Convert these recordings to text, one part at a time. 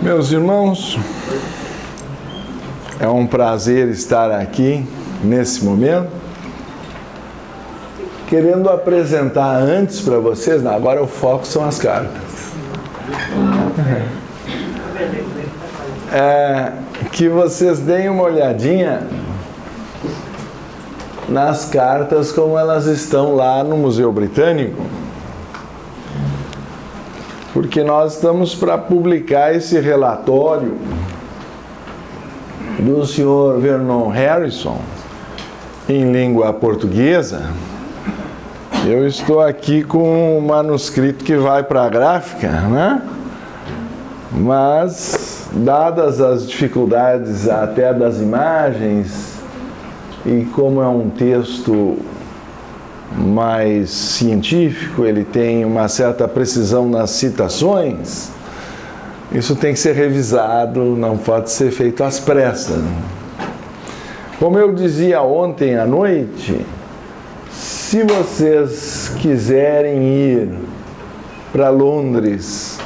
Meus irmãos, é um prazer estar aqui nesse momento, querendo apresentar antes para vocês, agora o foco são as cartas. Que vocês deem uma olhadinha nas cartas como elas estão lá no Museu Britânico, porque nós estamos para publicar esse relatório do Sr. Vernon Harrison em língua portuguesa. Eu estou aqui com um manuscrito que vai para a gráfica, né? Mas, dadas as dificuldades até das imagens, e como é um texto mais científico, ele tem uma certa precisão nas citações, isso tem que ser revisado, não pode ser feito às pressas. Como eu dizia ontem à noite, se vocês quiserem ir para Londres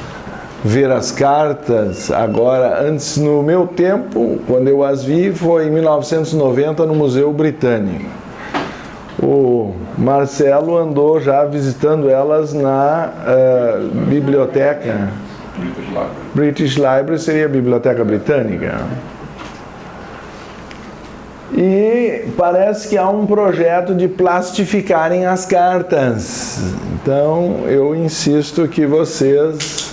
ver as cartas, agora, antes, no meu tempo, quando eu as vi, foi em 1990 no Museu Britânico. O Marcelo andou já visitando elas na biblioteca. British Library seria a Biblioteca Britânica. E parece que há um projeto de plastificarem as cartas. Então, eu insisto que vocês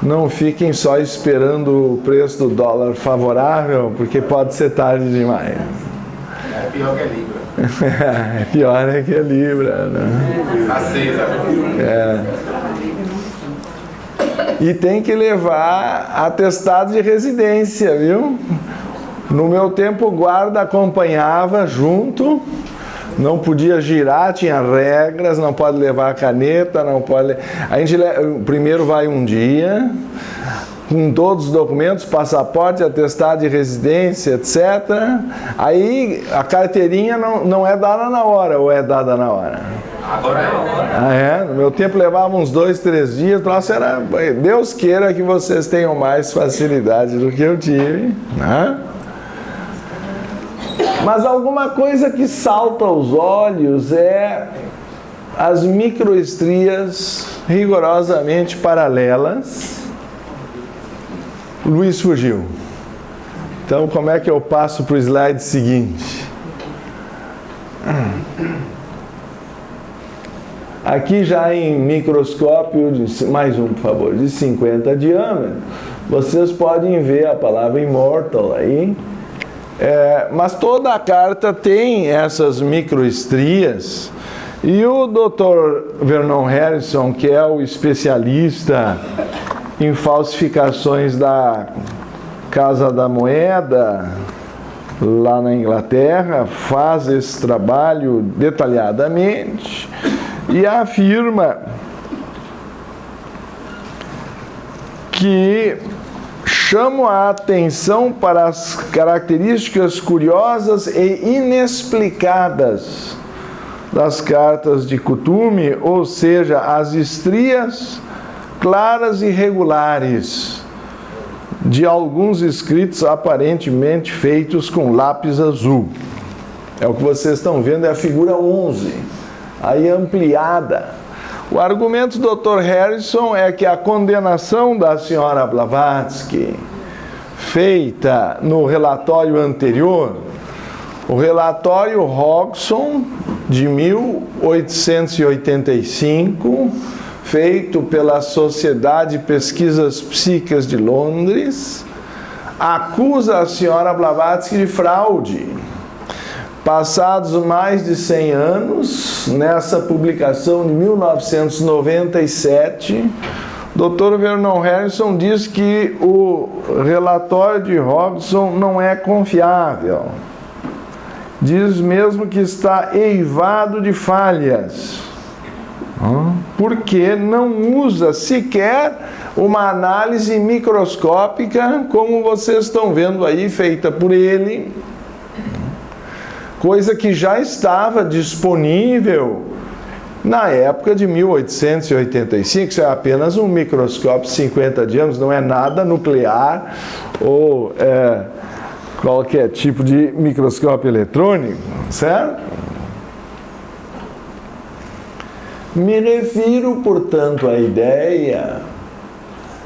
não fiquem só esperando o preço do dólar favorável, porque pode ser tarde demais. É pior que a Libra. É pior é que a Libra, né? A 6, E tem que levar atestado de residência, viu? No meu tempo, o guarda acompanhava junto, não podia girar, tinha regras, não pode levar caneta, não pode... A gente primeiro vai um dia, com todos os documentos, passaporte, atestado de residência, etc. Aí a carteirinha não é dada na hora, ou é dada na hora? Agora é a hora. Ah, é? No meu tempo levava uns 2, 3 dias, nossa, era... Deus queira que vocês tenham mais facilidade do que eu tive, né? Mas alguma coisa que salta aos olhos é as microestrias rigorosamente paralelas. Luiz fugiu. Então, como é que eu passo para o slide seguinte? Aqui já em microscópio, mais um, por favor, de 50 diâmetros, vocês podem ver a palavra immortal aí. Mas toda a carta tem essas microestrias, e o Dr. Vernon Harrison, que é o especialista em falsificações da Casa da Moeda, lá na Inglaterra, faz esse trabalho detalhadamente e afirma que chamo a atenção para as características curiosas e inexplicadas das cartas de Kuthumi, ou seja, as estrias claras e regulares de alguns escritos aparentemente feitos com lápis azul. É o que vocês estão vendo, é a figura 11, aí ampliada. O argumento do Dr. Harrison é que a condenação da senhora Blavatsky, feita no relatório anterior, o relatório Hodgson, de 1885, feito pela Sociedade de Pesquisas Psíquicas de Londres, acusa a senhora Blavatsky de fraude. Passados mais de 100 anos, nessa publicação de 1997, Dr. Vernon Harrison diz que o relatório de Hodgson não é confiável. Diz mesmo que está eivado de falhas, porque não usa sequer uma análise microscópica, como vocês estão vendo aí, feita por ele, coisa que já estava disponível na época de 1885, isso é apenas um microscópio de 50 diâmetros, não é nada nuclear ou qualquer tipo de microscópio eletrônico, certo? Me refiro, portanto, à ideia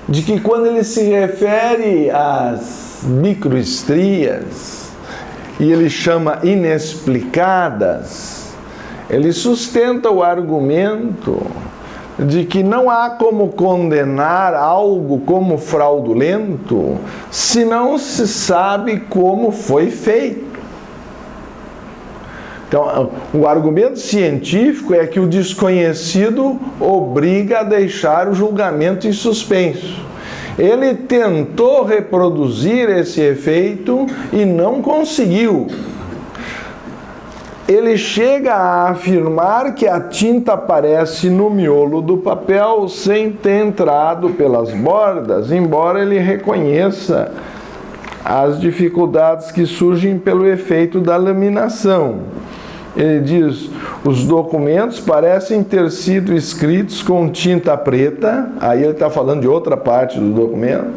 de que quando ele se refere às microestrias e ele chama inexplicadas, ele sustenta o argumento de que não há como condenar algo como fraudulento se não se sabe como foi feito. Então, o argumento científico é que o desconhecido obriga a deixar o julgamento em suspenso. Ele tentou reproduzir esse efeito e não conseguiu. Ele chega a afirmar que a tinta aparece no miolo do papel sem ter entrado pelas bordas, embora ele reconheça as dificuldades que surgem pelo efeito da laminação. Ele diz: os documentos parecem ter sido escritos com tinta preta, aí ele está falando de outra parte do documento,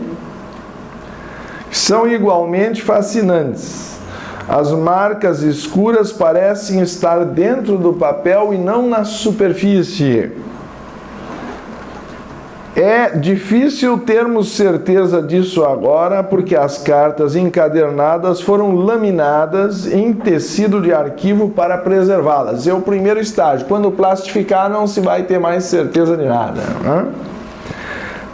que são igualmente fascinantes. As marcas escuras parecem estar dentro do papel e não na superfície. É difícil termos certeza disso agora, porque as cartas encadernadas foram laminadas em tecido de arquivo para preservá-las. É o primeiro estágio. Quando plastificar, não se vai ter mais certeza de nada, né?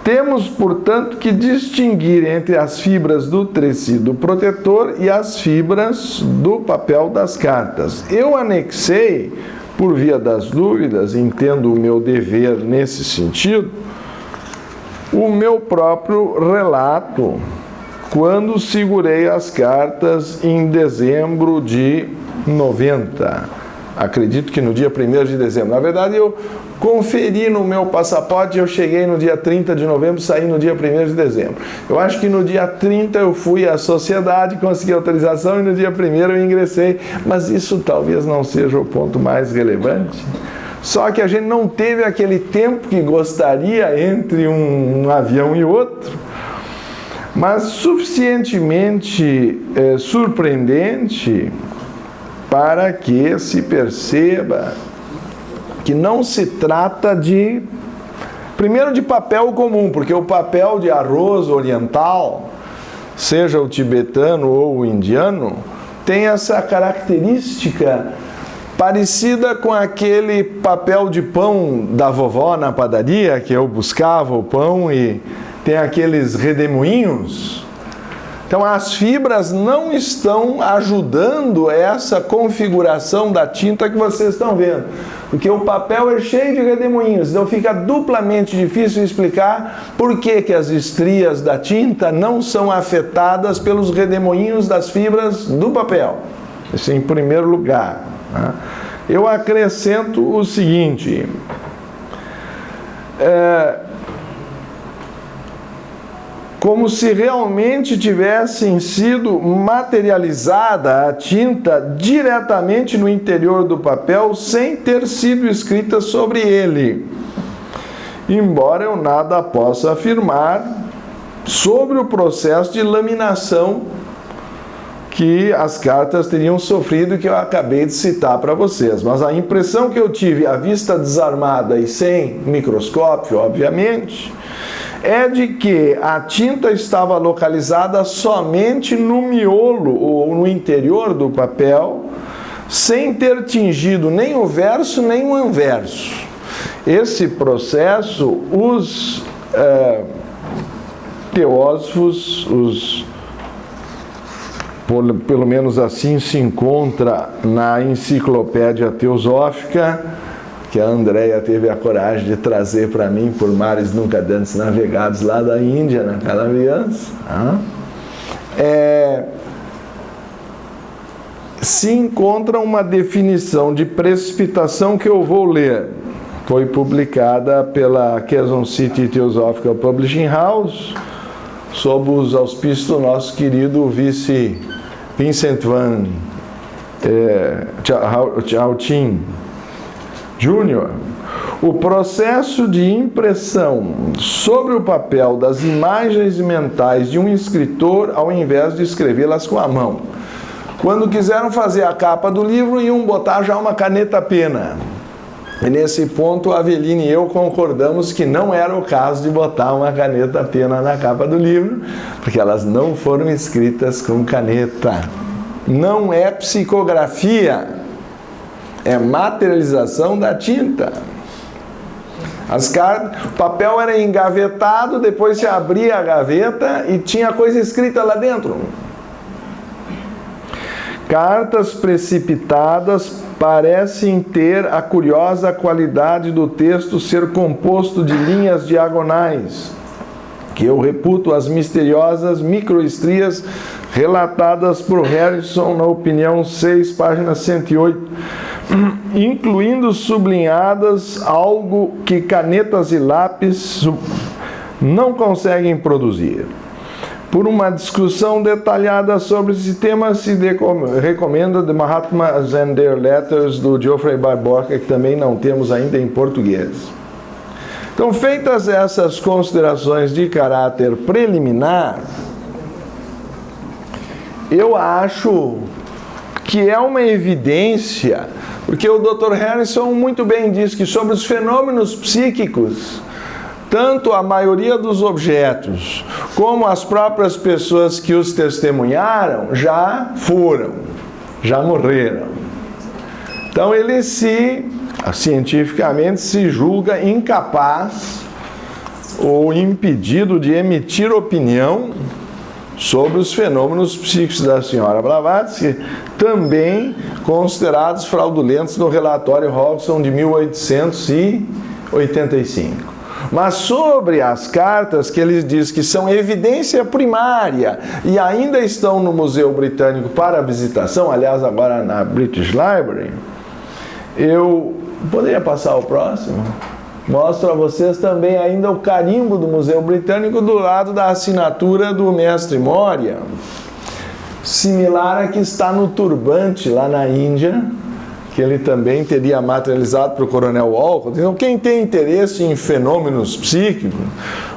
Temos, portanto, que distinguir entre as fibras do tecido protetor e as fibras do papel das cartas. Eu anexei, por via das dúvidas, entendo o meu dever nesse sentido, o meu próprio relato quando segurei as cartas em dezembro de 90. Acredito que no dia 1º de dezembro. Na verdade, eu conferi no meu passaporte, eu cheguei no dia 30 de novembro, saí no dia 1º de dezembro. Eu acho que no dia 30 eu fui à sociedade, consegui autorização e no dia 1º eu ingressei, mas isso talvez não seja o ponto mais relevante. Só que a gente não teve aquele tempo que gostaria entre um avião e outro, mas suficientemente surpreendente para que se perceba que não se trata de, primeiro, de papel comum, porque o papel de arroz oriental, seja o tibetano ou o indiano, tem essa característica parecida com aquele papel de pão da vovó na padaria, que eu buscava o pão e tem aqueles redemoinhos. Então as fibras não estão ajudando essa configuração da tinta que vocês estão vendo, porque o papel é cheio de redemoinhos, então fica duplamente difícil explicar por que que as estrias da tinta não são afetadas pelos redemoinhos das fibras do papel. Isso em primeiro lugar. Eu acrescento o seguinte: como se realmente tivessem sido materializada a tinta diretamente no interior do papel sem ter sido escrita sobre ele. Embora eu nada possa afirmar sobre o processo de laminação que as cartas teriam sofrido, que eu acabei de citar para vocês. Mas a impressão que eu tive à vista desarmada e sem microscópio, obviamente, é de que a tinta estava localizada somente no miolo ou no interior do papel, sem ter tingido nem o verso nem o anverso. Esse processo, os teósofos, pelo menos assim se encontra na enciclopédia teosófica, que a Andréia teve a coragem de trazer para mim por mares nunca antes navegados lá da Índia, naquela aliança. Se encontra uma definição de precipitação que eu vou ler. Foi publicada pela Quezon City Theosophical Publishing House, sob os auspícios do nosso querido vice Vincent Van Chao Chin, Júnior, o processo de impressão sobre o papel das imagens mentais de um escritor ao invés de escrevê-las com a mão. Quando quiseram fazer a capa do livro, iam botar já uma caneta-pena. E nesse ponto, a Aveline e eu concordamos que não era o caso de botar uma caneta-pena na capa do livro, porque elas não foram escritas com caneta. Não é psicografia, é materialização da tinta. O papel era engavetado, depois se abria a gaveta e tinha coisa escrita lá dentro. Cartas precipitadas parecem ter a curiosa qualidade do texto ser composto de linhas diagonais, que eu reputo as misteriosas microestrias relatadas por Harrison na opinião 6, página 108, incluindo sublinhadas, algo que canetas e lápis não conseguem produzir. Por uma discussão detalhada sobre esse tema, se recomenda The Mahatmas and Their Letters, do Geoffrey Barboca, que também não temos ainda em português. Então, feitas essas considerações de caráter preliminar, eu acho que é uma evidência, porque o Dr. Harrison muito bem diz que sobre os fenômenos psíquicos, tanto a maioria dos objetos, como as próprias pessoas que os testemunharam, já morreram. Então ele cientificamente se julga incapaz ou impedido de emitir opinião sobre os fenômenos psíquicos da senhora Blavatsky, também considerados fraudulentos no relatório Hodgson de 1885. Mas sobre as cartas que ele diz que são evidência primária e ainda estão no Museu Britânico para visitação, aliás, agora na British Library, eu poderia passar ao próximo? Mostro a vocês também ainda o carimbo do Museu Britânico do lado da assinatura do mestre Moria, similar a que está no turbante lá na Índia, que ele também teria materializado para o Coronel Walcott. Então, quem tem interesse em fenômenos psíquicos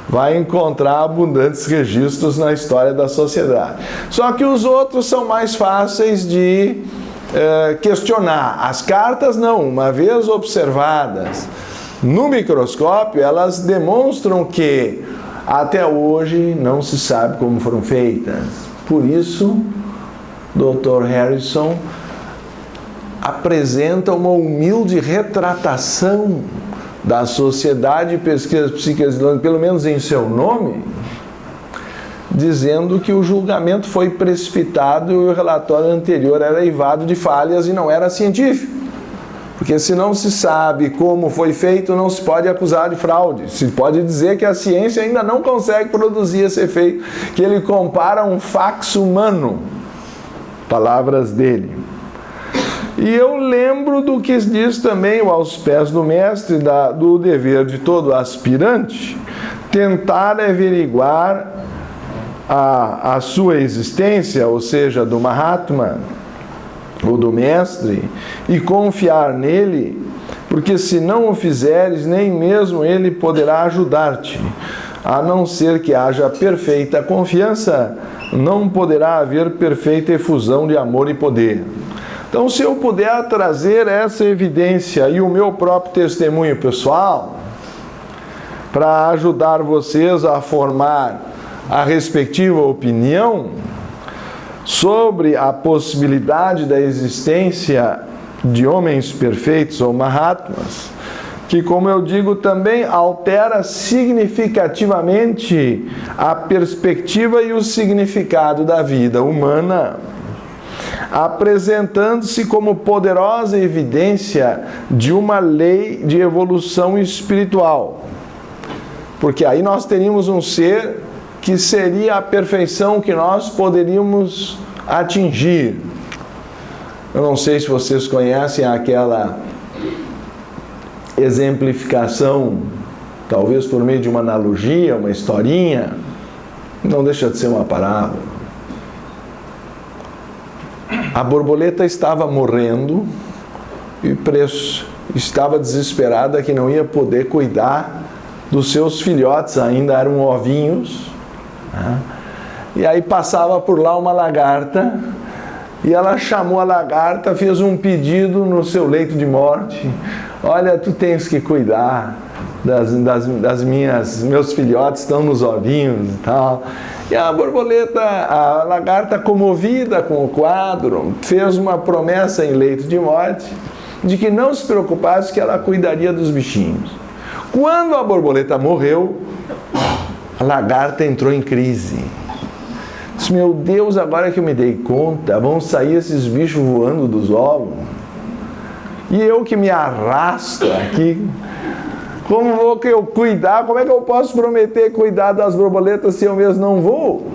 vai encontrar abundantes registros na história da sociedade. Só que os outros são mais fáceis de questionar. As cartas não, uma vez observadas no microscópio, elas demonstram que até hoje não se sabe como foram feitas. Por isso, Dr. Harrison apresenta uma humilde retratação da Sociedade de Pesquisas Psíquicas de Londres, pelo menos em seu nome, dizendo que o julgamento foi precipitado e o relatório anterior era eivado de falhas e não era científico. Porque se não se sabe como foi feito, não se pode acusar de fraude. Se pode dizer que a ciência ainda não consegue produzir esse efeito, que ele compara um fax humano. Palavras dele. E eu lembro do que diz também aos pés do mestre, do dever de todo aspirante, tentar averiguar a sua existência, ou seja, do Mahatma, ou do mestre, e confiar nele, porque se não o fizeres, nem mesmo ele poderá ajudar-te. A não ser que haja perfeita confiança, não poderá haver perfeita efusão de amor e poder. Então, se eu puder trazer essa evidência e o meu próprio testemunho pessoal, para ajudar vocês a formar a respectiva opinião sobre a possibilidade da existência de homens perfeitos ou Mahatmas, que, como eu digo, também altera significativamente a perspectiva e o significado da vida humana, apresentando-se como poderosa evidência de uma lei de evolução espiritual. Porque aí nós teríamos um ser que seria a perfeição que nós poderíamos atingir. Eu não sei se vocês conhecem aquela exemplificação, talvez por meio de uma analogia, uma historinha, não deixa de ser uma parábola. A borboleta estava morrendo estava desesperada que não ia poder cuidar dos seus filhotes, ainda eram ovinhos, né? E aí passava por lá uma lagarta, e ela chamou a lagarta, fez um pedido no seu leito de morte: olha, tu tens que cuidar meus filhotes estão nos ovinhos e tal. E a borboleta, a lagarta, comovida com o quadro, fez uma promessa em leito de morte de que não se preocupasse, que ela cuidaria dos bichinhos. Quando a borboleta morreu, a lagarta entrou em crise. Disse: meu Deus, agora que eu me dei conta, vão sair esses bichos voando dos ovos, e eu que me arrasto aqui, como vou que eu cuidar? Como é que eu posso prometer cuidar das borboletas se eu mesmo não vou?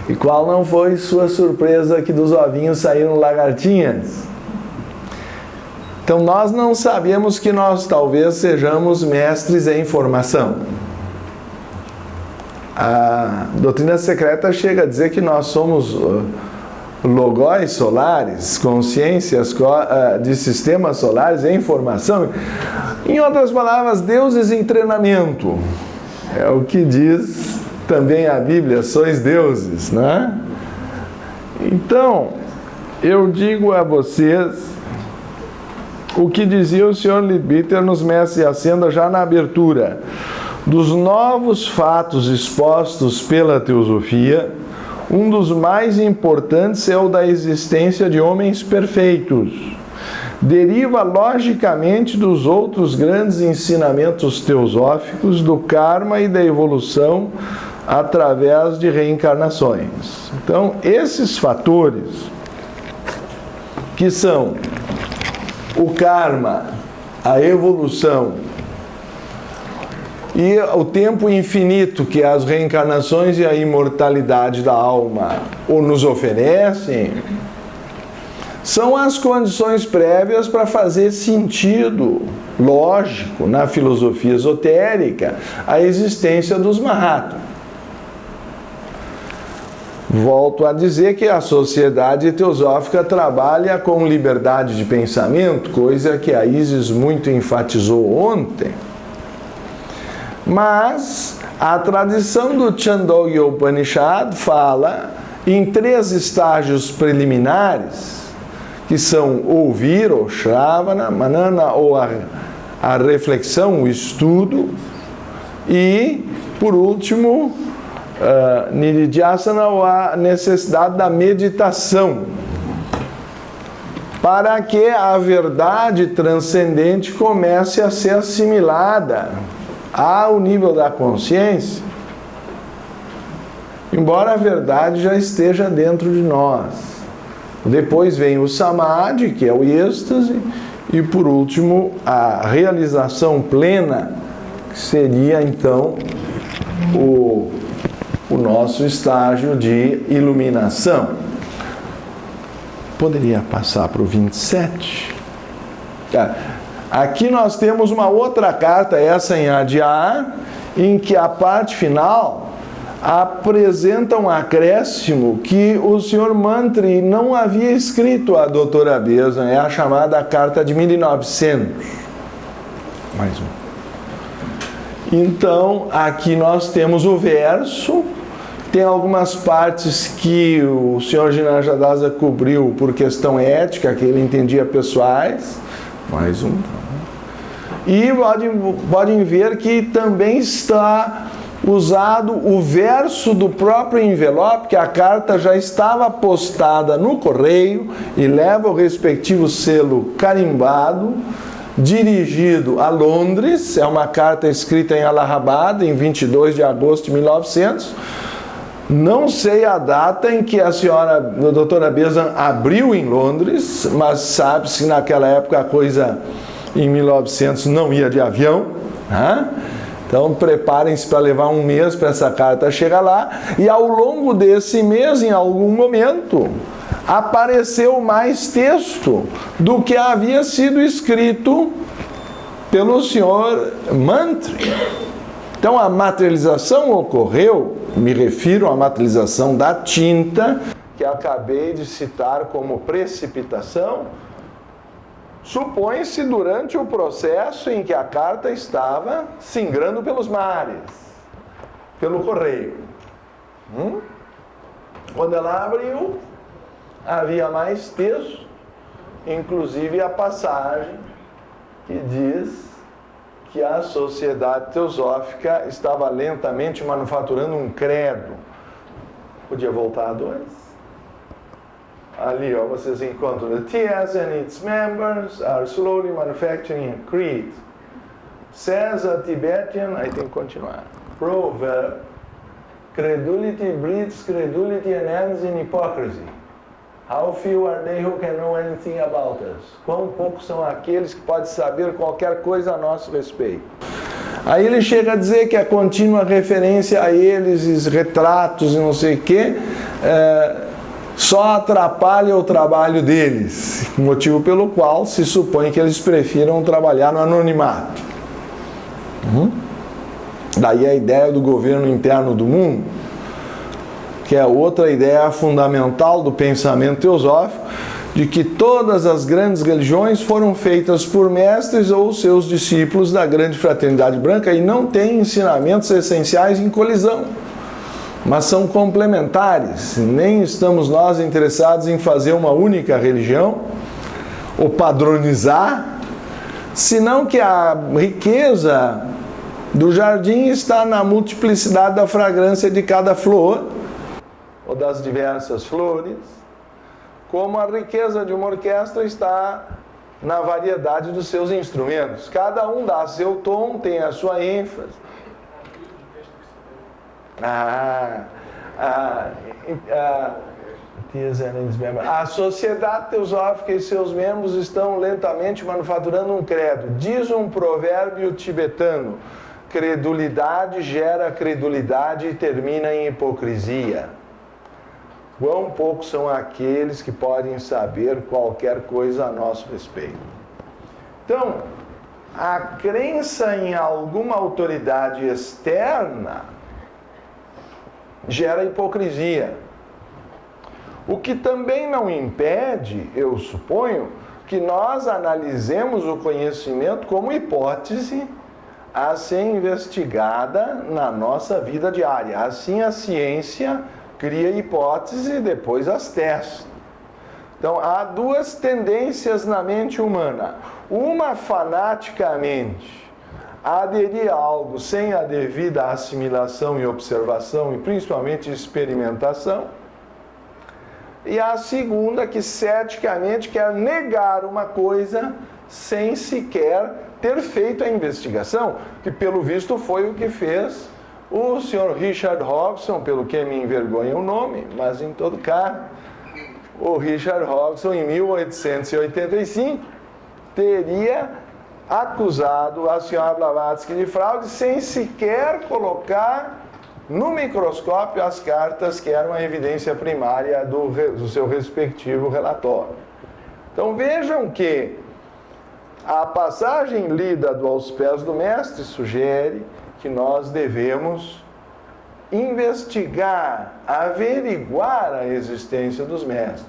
E qual não foi sua surpresa que dos ovinhos saíram lagartinhas? Então nós não sabemos que nós talvez sejamos mestres em formação. A doutrina secreta chega a dizer que nós somos logóis solares, consciências de sistemas solares em formação. Em outras palavras, deuses em treinamento. É o que diz também a Bíblia: sois deuses, né? Então, eu digo a vocês o que dizia o Sr. Leadbeater nos Mestres de Ascenda já na abertura: dos novos fatos expostos pela teosofia, um dos mais importantes é o da existência de homens perfeitos. Deriva logicamente dos outros grandes ensinamentos teosóficos do karma e da evolução através de reencarnações. Então, esses fatores, que são o karma, a evolução e o tempo infinito que as reencarnações e a imortalidade da alma nos oferecem, são as condições prévias para fazer sentido lógico na filosofia esotérica a existência dos Mahatmas. Volto a dizer que a sociedade teosófica trabalha com liberdade de pensamento, coisa que a Isis muito enfatizou ontem. Mas a tradição do Chandogya Upanishad fala em 3 estágios preliminares, que são ouvir, ou Shravana, Manana, ou a reflexão, o estudo, e, por último, Nididhyasana, ou a necessidade da meditação, para que a verdade transcendente comece a ser assimilada ao nível da consciência, embora a verdade já esteja dentro de nós. Depois vem o Samadhi, que é o êxtase, e por último a realização plena, que seria então o nosso estágio de iluminação. Poderia passar para o 27? Aqui nós temos uma outra carta, essa em Adhyaya, em que a parte final apresenta um acréscimo que o Sr. Mantri não havia escrito à doutora Beza, é a chamada carta de 1900. Mais um. Então, aqui nós temos o verso, tem algumas partes que o Sr. Jinajadasa cobriu por questão ética, que ele entendia pessoais. Mais um. E podem ver que também está usado o verso do próprio envelope, que a carta já estava postada no correio e leva o respectivo selo carimbado, dirigido a Londres. É uma carta escrita em Allahabad, em 22 de agosto de 1900. Não sei a data em que a doutora Beza abriu em Londres, mas sabe-se que naquela época a coisa em 1900 não ia de avião, né? Então preparem-se para levar um mês para essa carta chegar lá, e ao longo desse mês, em algum momento, apareceu mais texto do que havia sido escrito pelo Sr. Mantri. Então a materialização ocorreu, me refiro à materialização da tinta, que acabei de citar como precipitação, supõe-se durante o processo em que a carta estava singrando pelos mares, pelo correio. Quando ela abriu, havia mais texto, inclusive a passagem que diz que a sociedade teosófica estava lentamente manufaturando um credo. Podia voltar a 2. Ali, ó, vocês encontram: the TS and its members are slowly manufacturing a creed. Says a Tibetan, aí tem que continuar, proverb, credulity breeds credulity and ends in hypocrisy. How few are they who can know anything about us? Quão poucos são aqueles que podem saber qualquer coisa a nosso respeito. Aí ele chega a dizer que a contínua referência a eles, os retratos e não sei o quê, só atrapalha o trabalho deles, motivo pelo qual se supõe que eles prefiram trabalhar no anonimato. Daí a ideia do governo interno do mundo, que é outra ideia fundamental do pensamento teosófico, de que todas as grandes religiões foram feitas por mestres ou seus discípulos da grande fraternidade branca e não têm ensinamentos essenciais em colisão, mas são complementares. Nem estamos nós interessados em fazer uma única religião ou padronizar, senão que a riqueza do jardim está na multiplicidade da fragrância de cada flor ou das diversas flores, como a riqueza de uma orquestra está na variedade dos seus instrumentos. Cada um dá seu tom, tem a sua ênfase. A sociedade teosófica e seus membros estão lentamente manufaturando um credo. Diz um provérbio tibetano: credulidade gera credulidade e termina em hipocrisia. Quão poucos são aqueles que podem saber qualquer coisa a nosso respeito. Então, a crença em alguma autoridade externa gera hipocrisia. O que também não impede, eu suponho, que nós analisemos o conhecimento como hipótese a ser investigada na nossa vida diária. Assim, a ciência cria hipóteses e depois as testa. Então, há duas tendências na mente humana. Uma, fanaticamente, aderir a algo sem a devida assimilação e observação, e principalmente experimentação. E a segunda, que ceticamente quer negar uma coisa sem sequer ter feito a investigação, que pelo visto foi o que fez o Sr. Richard Hodgson, pelo que me envergonha o nome, mas em todo caso, o Richard Hodgson, em 1885, teria acusado a Sra. Blavatsky de fraude sem sequer colocar no microscópio as cartas que eram a evidência primária do seu respectivo relatório. Então vejam que a passagem lida aos pés do mestre sugere que nós devemos investigar, averiguar a existência dos mestres.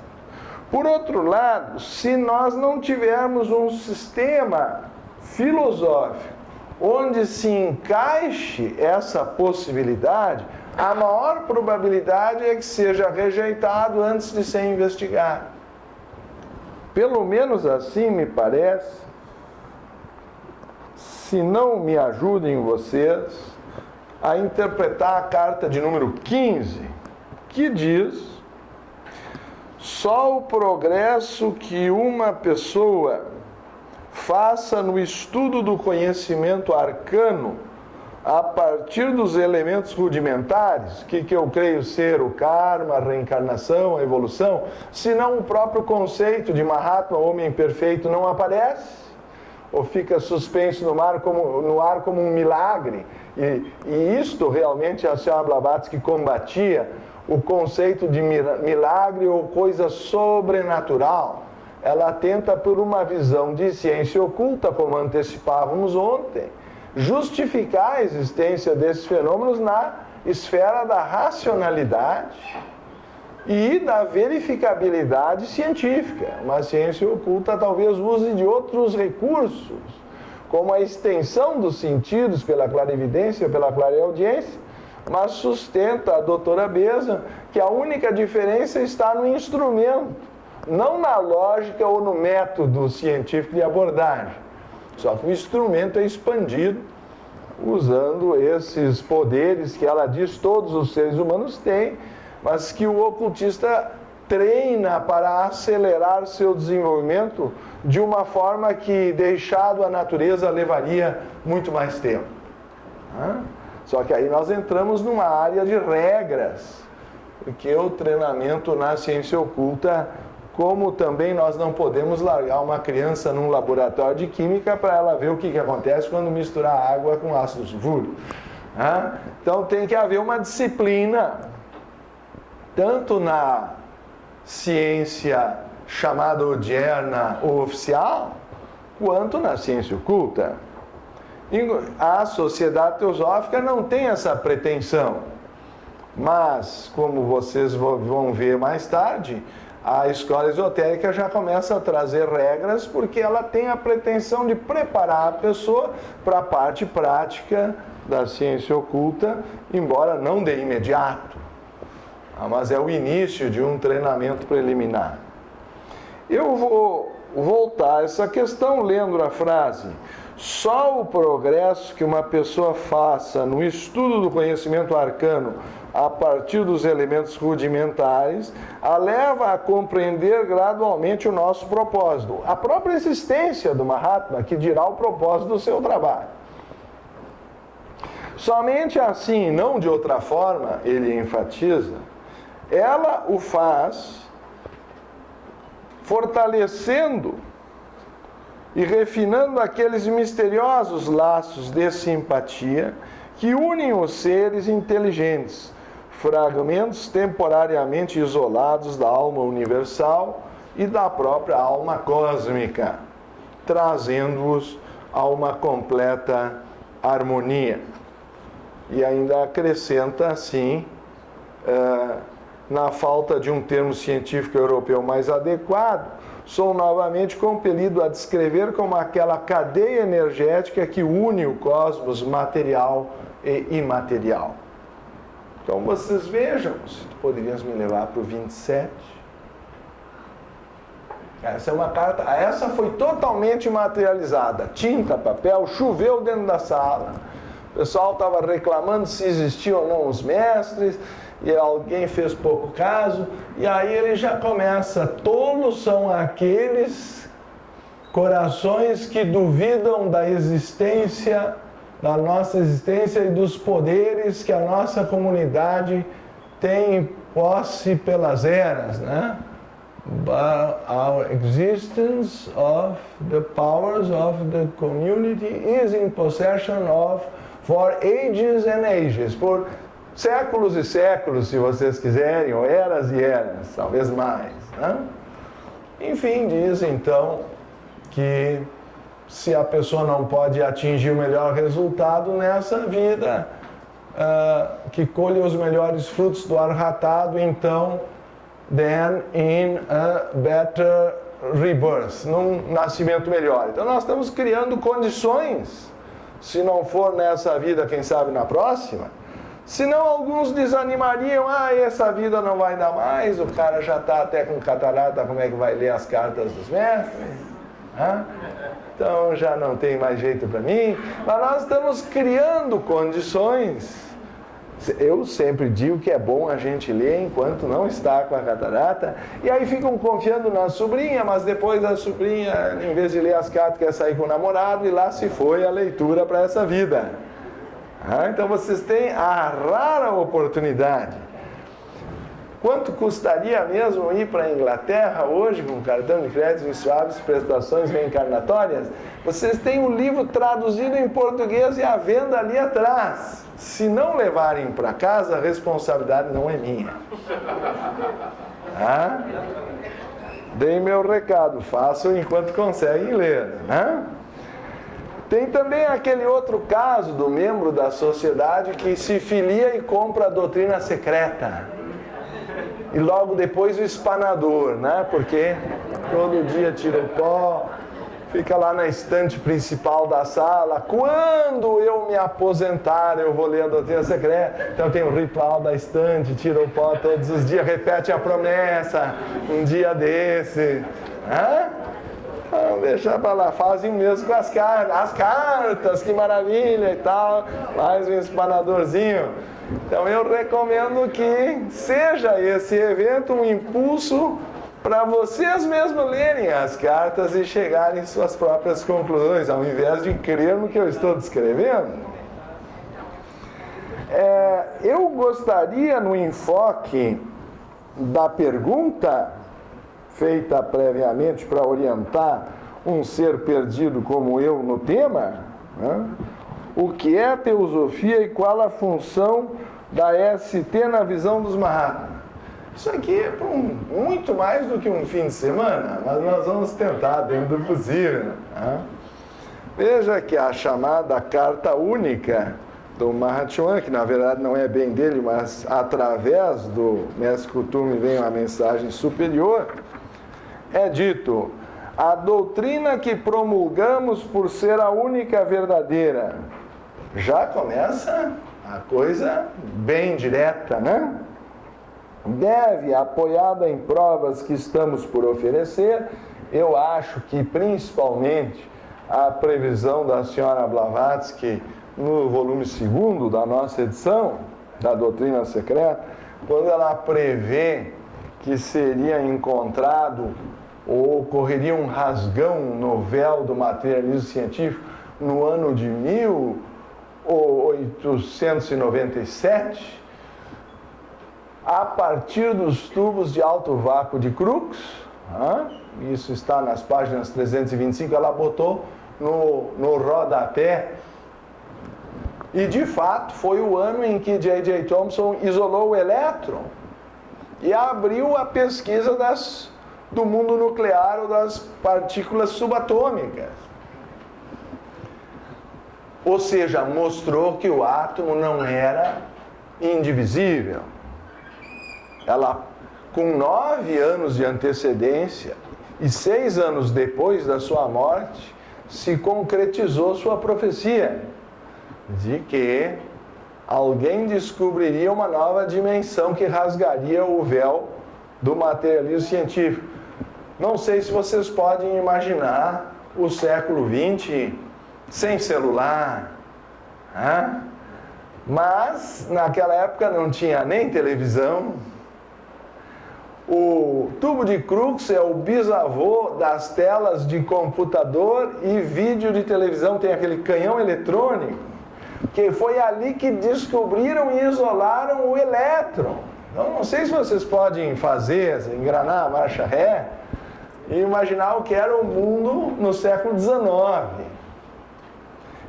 Por outro lado, se nós não tivermos um sistema filosófico onde se encaixe essa possibilidade, a maior probabilidade é que seja rejeitado antes de ser investigado. Pelo menos assim me parece. Se não me ajudem vocês a interpretar a carta de número 15, que diz: só o progresso que uma pessoa faça no estudo do conhecimento arcano a partir dos elementos rudimentares, que eu creio ser o karma, a reencarnação, a evolução, senão o próprio conceito de Mahatma, homem perfeito, não aparece, ou fica suspenso no ar como um milagre. E isto realmente a Sra. Blavatsky combatia, o conceito de milagre ou coisa sobrenatural. Ela tenta, por uma visão de ciência oculta, como antecipávamos ontem, justificar a existência desses fenômenos na esfera da racionalidade, e da verificabilidade científica. Uma ciência oculta talvez use de outros recursos, como a extensão dos sentidos pela clarividência, pela clareaudiência, mas sustenta a doutora Beza que a única diferença está no instrumento, não na lógica ou no método científico de abordagem. Só que o instrumento é expandido usando esses poderes que ela diz todos os seres humanos têm, mas que o ocultista treina para acelerar seu desenvolvimento de uma forma que, deixado a natureza, levaria muito mais tempo. Só que aí nós entramos numa área de regras, porque o treinamento na ciência oculta, como também nós não podemos largar uma criança num laboratório de química para ela ver o que acontece quando misturar água com ácido sulfúrico. Então tem que haver uma disciplina, tanto na ciência chamada odierna ou oficial, quanto na ciência oculta. A sociedade teosófica não tem essa pretensão, mas, como vocês vão ver mais tarde, a escola esotérica já começa a trazer regras porque ela tem a pretensão de preparar a pessoa para a parte prática da ciência oculta, embora não de imediato. Mas é o início de um treinamento preliminar. Eu vou voltar a essa questão lendo a frase: só o progresso que uma pessoa faça no estudo do conhecimento arcano a partir dos elementos rudimentares a leva a compreender gradualmente o nosso propósito. A própria existência do Mahatma que dirá o propósito do seu trabalho. Somente assim, não de outra forma, ele enfatiza, ela o faz fortalecendo e refinando aqueles misteriosos laços de simpatia que unem os seres inteligentes, fragmentos temporariamente isolados da alma universal e da própria alma cósmica, trazendo-os a uma completa harmonia. E ainda acrescenta assim, na falta de um termo científico europeu mais adequado, sou novamente compelido a descrever como aquela cadeia energética que une o cosmos material e imaterial. Então vocês vejam, se tu poderias me levar para o 27. Essa é uma carta, essa foi totalmente materializada. Tinta, papel, choveu dentro da sala. O pessoal estava reclamando se existiam ou não os mestres, e alguém fez pouco caso, e aí ele já começa: tolos são aqueles corações que duvidam da existência, da nossa existência e dos poderes que a nossa comunidade tem posse pelas eras, né? But our existence of the powers of the community is in possession of for ages and ages, por séculos e séculos, se vocês quiserem, ou eras e eras, talvez mais, né? Enfim, diz então que se a pessoa não pode atingir o melhor resultado nessa vida, que colhe os melhores frutos do arhatado, então, then in a better rebirth, num nascimento melhor. Então nós estamos criando condições, se não for nessa vida, quem sabe na próxima. Senão alguns desanimariam: essa vida não vai dar mais, o cara já está até com catarata, como é que vai ler as cartas dos mestres? Então já não tem mais jeito para mim. Mas nós estamos criando condições. Eu sempre digo que é bom a gente ler enquanto não está com a catarata, e aí ficam confiando na sobrinha, mas depois a sobrinha, em vez de ler as cartas, quer sair com o namorado, e lá se foi a leitura para essa vida. Então vocês têm a rara oportunidade. Quanto custaria mesmo ir para a Inglaterra hoje com cartão de crédito e suaves prestações reencarnatórias? Vocês têm o livro traduzido em português e à venda ali atrás. Se não levarem para casa, a responsabilidade não é minha. Deem meu recado, façam enquanto conseguem ler. Tem também aquele outro caso do membro da sociedade que se filia e compra a doutrina secreta. E logo depois o espanador, né? Porque todo dia tira o pó, fica lá na estante principal da sala. Quando eu me aposentar, eu vou ler a doutrina secreta. Então tem o ritual da estante, tira o pó todos os dias, repete a promessa, um dia desse. Hã? Então deixa pra lá, fazem o mesmo com as cartas. As cartas, que maravilha e tal. Mais um espanadorzinho. Então eu recomendo que seja esse evento um impulso para vocês mesmos lerem as cartas e chegarem às suas próprias conclusões, ao invés de crer no que eu estou descrevendo. Eu gostaria, no enfoque da pergunta feita previamente para orientar um ser perdido como eu no tema, né? O que é teosofia e qual a função da ST na visão dos Mahatmas? Isso aqui é muito mais do que um fim de semana, mas nós vamos tentar dentro do possível. Né? Veja que a chamada carta única do Mahachohan, que na verdade não é bem dele, mas através do Mestre Kuthumi vem uma mensagem superior, é dito: a doutrina que promulgamos por ser a única verdadeira. Já começa a coisa bem direta, né? Deve, apoiada em provas que estamos por oferecer, eu acho que principalmente a previsão da senhora Blavatsky no volume 2º da nossa edição, da Doutrina Secreta, quando ela prevê que seria encontrado ou ocorreria um rasgão no véu do materialismo científico no ano de 1897, a partir dos tubos de alto vácuo de Crookes, isso está nas páginas 325, ela botou no rodapé, e de fato foi o ano em que J.J. Thomson isolou o elétron e abriu a pesquisa do mundo nuclear ou das partículas subatômicas. Ou seja, mostrou que o átomo não era indivisível. Ela, com 9 anos de antecedência e 6 anos depois da sua morte, se concretizou sua profecia de que alguém descobriria uma nova dimensão que rasgaria o véu do materialismo científico. Não sei se vocês podem imaginar o século XX sem celular, mas naquela época não tinha nem televisão. O tubo de Crookes é o bisavô das telas de computador e vídeo de televisão, tem aquele canhão eletrônico, que foi ali que descobriram e isolaram o elétron. Então, não sei se vocês podem engranar a marcha ré e imaginar o que era o mundo no século XIX.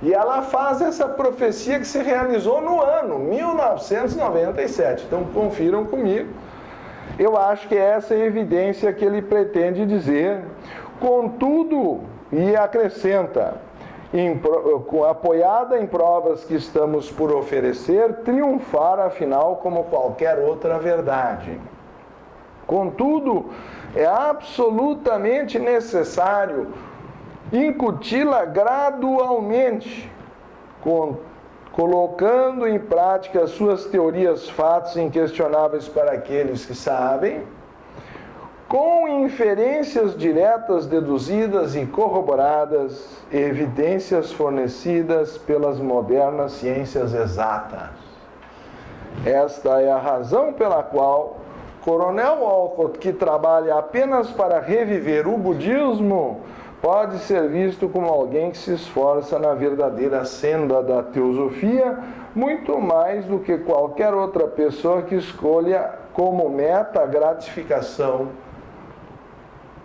E ela faz essa profecia que se realizou no ano 1997. Então, confiram comigo. Eu acho que essa é a evidência que ele pretende dizer. Contudo, e acrescenta, apoiada em provas que estamos por oferecer, triunfar afinal como qualquer outra verdade. Contudo, é absolutamente necessário incuti-la gradualmente, colocando em prática suas teorias, fatos inquestionáveis para aqueles que sabem, com inferências diretas deduzidas e corroboradas, evidências fornecidas pelas modernas ciências exatas. Esta é a razão pela qual Coronel Walcott, que trabalha apenas para reviver o budismo, pode ser visto como alguém que se esforça na verdadeira senda da teosofia, muito mais do que qualquer outra pessoa que escolha como meta a gratificação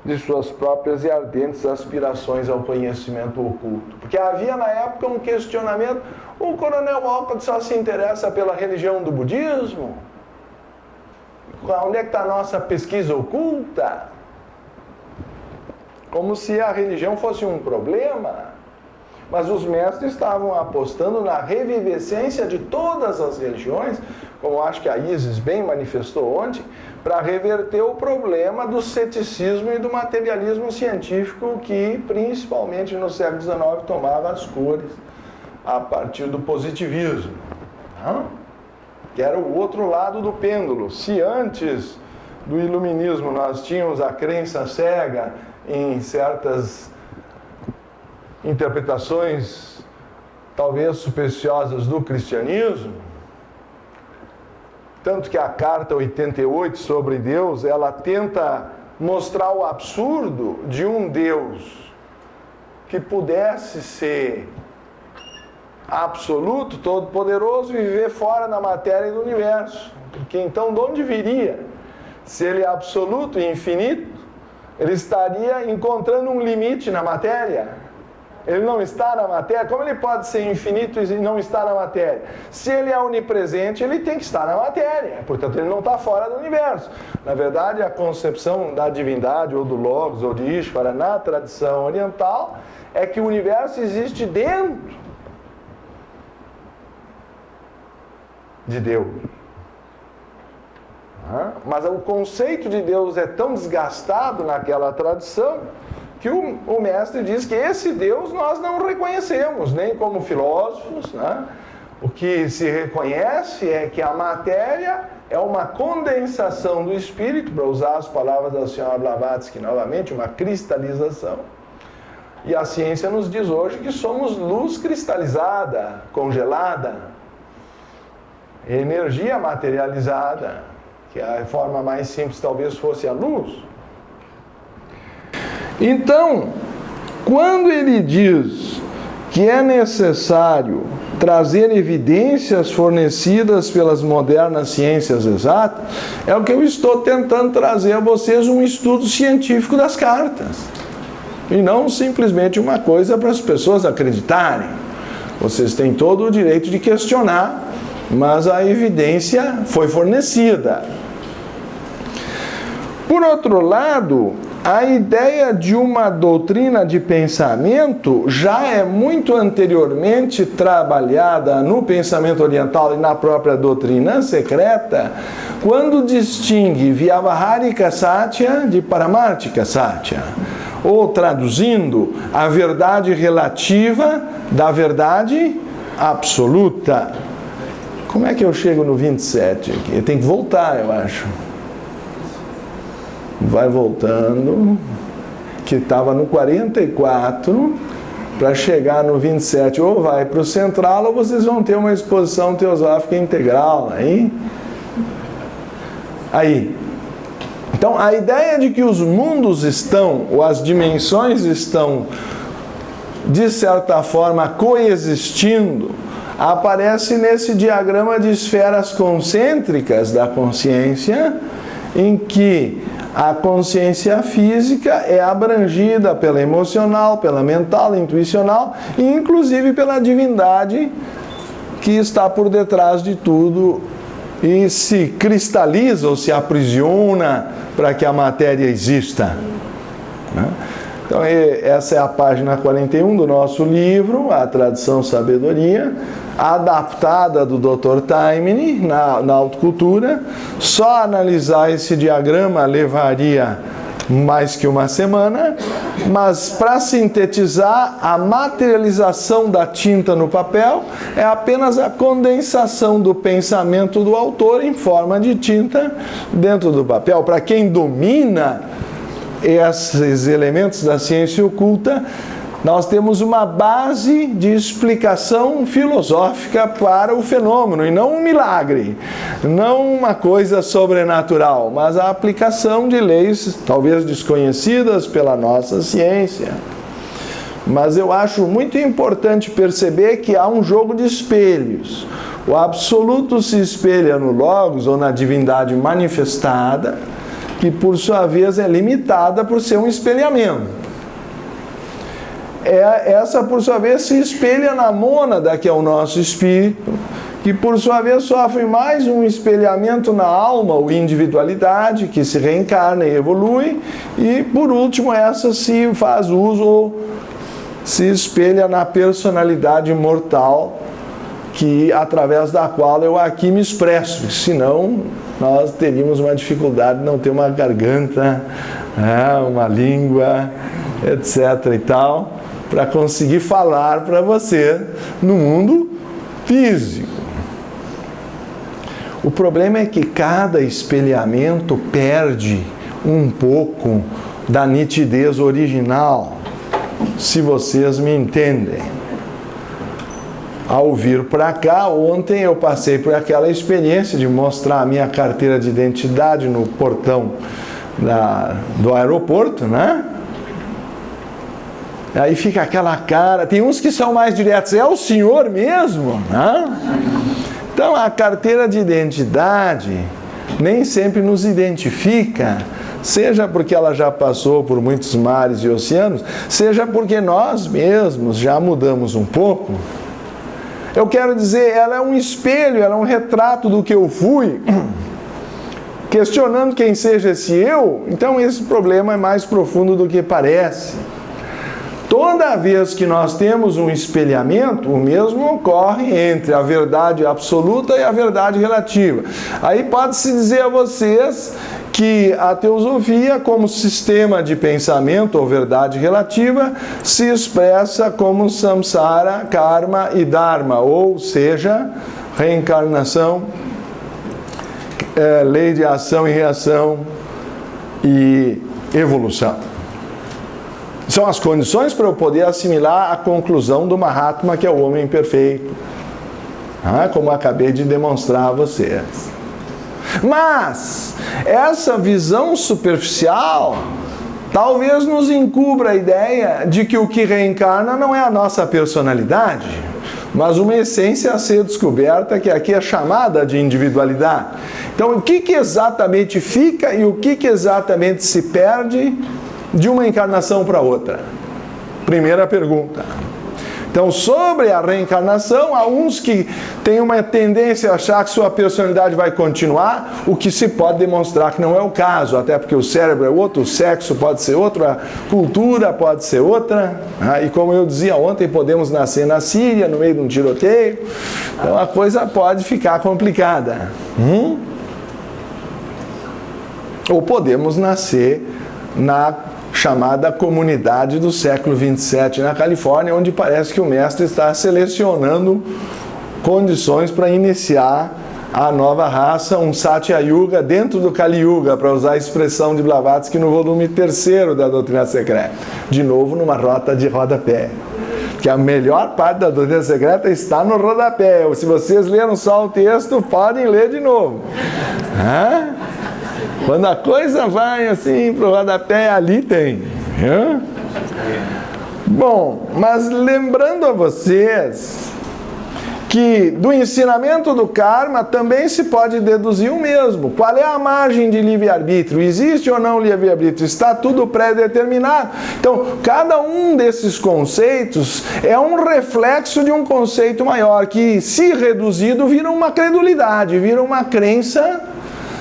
de suas próprias e ardentes aspirações ao conhecimento oculto. Porque havia na época um questionamento: o Coronel Walcott só se interessa pela religião do budismo? Onde é que está a nossa pesquisa oculta? Como se a religião fosse um problema. Mas os mestres estavam apostando na revivescência de todas as religiões, como acho que a Isis bem manifestou ontem, para reverter o problema do ceticismo e do materialismo científico que, principalmente no século XIX, tomava as cores a partir do positivismo, que era o outro lado do pêndulo. Se antes do iluminismo nós tínhamos a crença cega em certas interpretações talvez supersticiosas do cristianismo, tanto que a carta 88 sobre Deus, ela tenta mostrar o absurdo de um Deus que pudesse ser absoluto, todo-poderoso e viver fora da matéria e do universo. Porque então de onde viria? Se ele é absoluto e infinito, ele estaria encontrando um limite na matéria. Ele não está na matéria. Como ele pode ser infinito e não estar na matéria? Se ele é onipresente, ele tem que estar na matéria. Portanto, ele não está fora do universo. Na verdade, a concepção da divindade, ou do Logos, ou de Ishvara, na tradição oriental, é que o universo existe dentro de Deus. Mas o conceito de Deus é tão desgastado naquela tradição que o mestre diz que esse Deus nós não reconhecemos, nem como filósofos, O que se reconhece é que a matéria é uma condensação do espírito, para usar as palavras da senhora Blavatsky novamente, uma cristalização. E a ciência nos diz hoje que somos luz cristalizada, congelada, energia materializada, que a forma mais simples talvez fosse a luz. Então, quando ele diz que é necessário trazer evidências fornecidas pelas modernas ciências exatas, é o que eu estou tentando trazer a vocês, um estudo científico das cartas. E não simplesmente uma coisa para as pessoas acreditarem. Vocês têm todo o direito de questionar, mas a evidência foi fornecida. Por outro lado, a ideia de uma doutrina de pensamento já é muito anteriormente trabalhada no pensamento oriental e na própria doutrina secreta, quando distingue Vyavahārika Satya de Paramartika Satya, ou traduzindo, a verdade relativa da verdade absoluta. Como é que eu chego no 27 aqui? Eu tenho que voltar, eu acho. Vai voltando, que estava no 44, para chegar no 27, ou vai para o central, ou vocês vão ter uma exposição teosófica integral. Aí. Então, a ideia de que os mundos estão, ou as dimensões estão, de certa forma, coexistindo, aparece nesse diagrama de esferas concêntricas da consciência, em que a consciência física é abrangida pela emocional, pela mental, intuicional e inclusive pela divindade que está por detrás de tudo e se cristaliza ou se aprisiona para que a matéria exista. Então essa é a página 41 do nosso livro, A Tradição Sabedoria, adaptada do Dr. Taimini na autocultura. Só analisar esse diagrama levaria mais que uma semana, mas para sintetizar, a materialização da tinta no papel é apenas a condensação do pensamento do autor em forma de tinta dentro do papel. Para quem domina esses elementos da ciência oculta, nós temos uma base de explicação filosófica para o fenômeno, e não um milagre, não uma coisa sobrenatural, mas a aplicação de leis talvez desconhecidas pela nossa ciência. Mas eu acho muito importante perceber que há um jogo de espelhos. O absoluto se espelha no Logos, ou na divindade manifestada, que por sua vez é limitada por ser um espelhamento. Essa, por sua vez, se espelha na mônada, que é o nosso espírito, que, por sua vez, sofre mais um espelhamento na alma, ou individualidade, que se reencarna e evolui, e, por último, essa se faz uso, ou se espelha na personalidade mortal através da qual eu aqui me expresso. Senão, nós teríamos uma dificuldade de não ter uma garganta, uma língua, etc. e tal, para conseguir falar para você no mundo físico. O problema é que cada espelhamento perde um pouco da nitidez original, se vocês me entendem. Ao vir para cá, ontem eu passei por aquela experiência de mostrar a minha carteira de identidade no portão do aeroporto, né? Aí fica aquela cara, tem uns que são mais diretos, é o senhor mesmo, né? Então a carteira de identidade nem sempre nos identifica, seja porque ela já passou por muitos mares e oceanos, seja porque nós mesmos já mudamos um pouco. Eu quero dizer, ela é um espelho, ela é um retrato do que eu fui, questionando quem seja esse eu. Então esse problema é mais profundo do que parece. Toda vez que nós temos um espelhamento, o mesmo ocorre entre a verdade absoluta e a verdade relativa. Aí pode-se dizer a vocês que a teosofia, como sistema de pensamento ou verdade relativa, se expressa como samsara, karma e dharma, ou seja, reencarnação, lei de ação e reação e evolução. São as condições para eu poder assimilar a conclusão do Mahatma, que é o homem perfeito, como acabei de demonstrar a vocês. Mas essa visão superficial talvez nos encubra a ideia de que o que reencarna não é a nossa personalidade, mas uma essência a ser descoberta, que aqui é chamada de individualidade. Então, o que exatamente fica e o que exatamente se perde de uma encarnação para outra? Primeira pergunta. Então, sobre a reencarnação, há uns que têm uma tendência a achar que sua personalidade vai continuar, o que se pode demonstrar que não é o caso, até porque o cérebro é outro, o sexo pode ser outro, a cultura pode ser outra, e como eu dizia ontem, podemos nascer na Síria, no meio de um tiroteio, então a coisa pode ficar complicada. Ou podemos nascer na chamada comunidade do século 27 na Califórnia, onde parece que o mestre está selecionando condições para iniciar a nova raça, um Satya Yuga dentro do Kali Yuga, para usar a expressão de Blavatsky no volume 3º da Doutrina Secreta. De novo, numa rota de rodapé. Que a melhor parte da Doutrina Secreta está no rodapé. Se vocês leram só o texto, podem ler de novo. Quando a coisa vai assim para o rodapé, ali tem. Bom, mas lembrando a vocês que do ensinamento do karma também se pode deduzir o mesmo. Qual é a margem de livre-arbítrio? Existe ou não livre-arbítrio? Está tudo pré-determinado. Então, cada um desses conceitos é um reflexo de um conceito maior, que, se reduzido, vira uma credulidade, vira uma crença